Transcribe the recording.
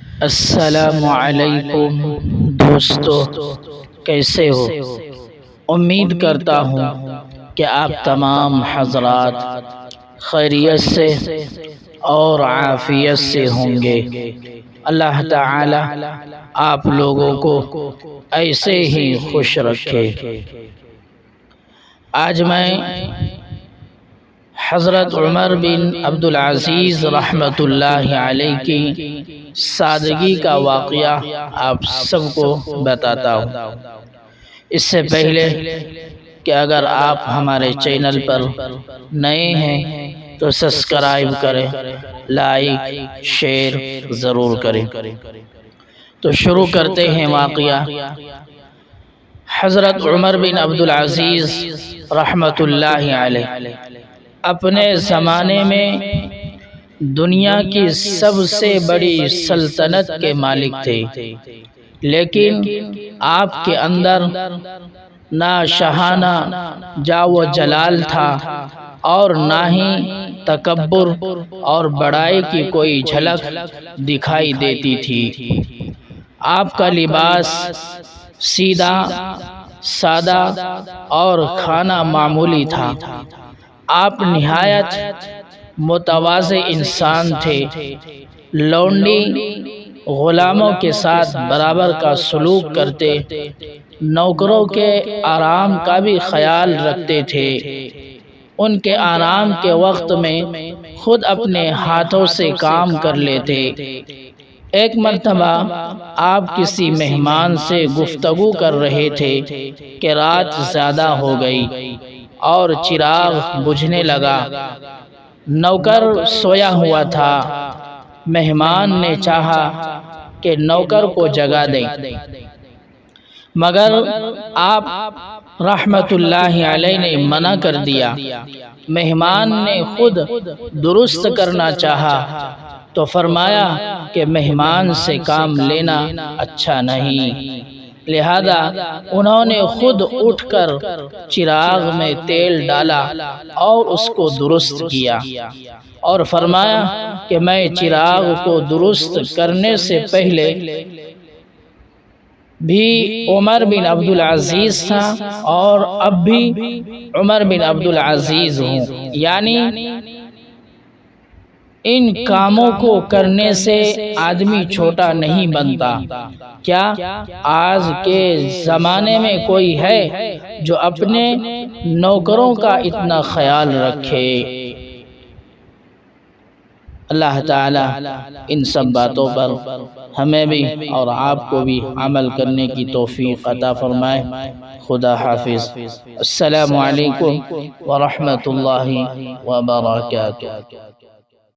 السلام علیکم دوستو، کیسے ہو؟ امید کرتا ہوں کہ آپ تمام حضرات خیریت سے اور عافیت سے ہوں گے۔ اللہ تعالی آپ لوگوں کو ایسے ہی خوش رکھے۔ آج میں حضرت عمر بن عبدالعزیز رحمۃ اللہ علیہ کی سادگی کا واقعہ آپ سب کو بتاتا ہوں۔ اس سے پہلے کہ اگر آپ ہمارے چینل پر نئے ہیں تو سبسکرائب کریں، لائک شیئر ضرور کریں۔ تو شروع کرتے ہیں واقعہ۔ حضرت عمر بن عبدالعزیز رحمۃ اللہ علیہ اپنے زمانے میں دنیا کی سب سے بڑی سلطنت کے مالک تھے، لیکن آپ کے اندر نہ شاہانہ جا و جلال تھا اور نہ ہی تکبر اور بڑائی کی کوئی جھلک دکھائی دیتی تھی۔ آپ کا لباس سیدھا سادہ اور کھانا معمولی تھا۔ آپ نہایت متواضع انسان تھے۔ لونڈی غلاموں کے ساتھ برابر کا سلوک کرتے، نوکروں کے آرام کا بھی خیال رکھتے تھے۔ ان کے آرام کے وقت میں خود اپنے ہاتھوں سے کام کر لیتے۔ ایک مرتبہ آپ کسی مہمان سے گفتگو کر رہے تھے کہ رات زیادہ ہو گئی اور چراغ بجھنے لگا۔ نوکر سویا ہوا تھا۔ مہمان نے چاہا کہ نوکر کو جگا دیں، مگر آپ رحمت اللہ علیہ نے منع کر دیا۔ مہمان نے خود درست کرنا چاہا تو فرمایا کہ مہمان سے کام لینا اچھا نہیں، لہذا انہوں نے خود اٹھ کر چراغ میں تیل ڈالا اور اس کو درست کیا، اور فرمایا کہ میں چراغ کو درست کرنے سے پہلے بھی عمر بن عبدالعزیز تھا اور اب بھی عمر بن عبدالعزیز ہوں، یعنی ان کاموں کو کرنے سے آدمی چھوٹا نہیں بنتا۔ کیا آج کے زمانے میں کوئی ہے جو اپنے نوکروں کا اتنا خیال رکھے؟ اللہ تعالی ان سب باتوں پر ہمیں بھی اور آپ کو بھی عمل کرنے کی توفیق عطا فرمائے۔ خدا حافظ۔ السلام علیکم ورحمۃ اللہ وبرکاتہ۔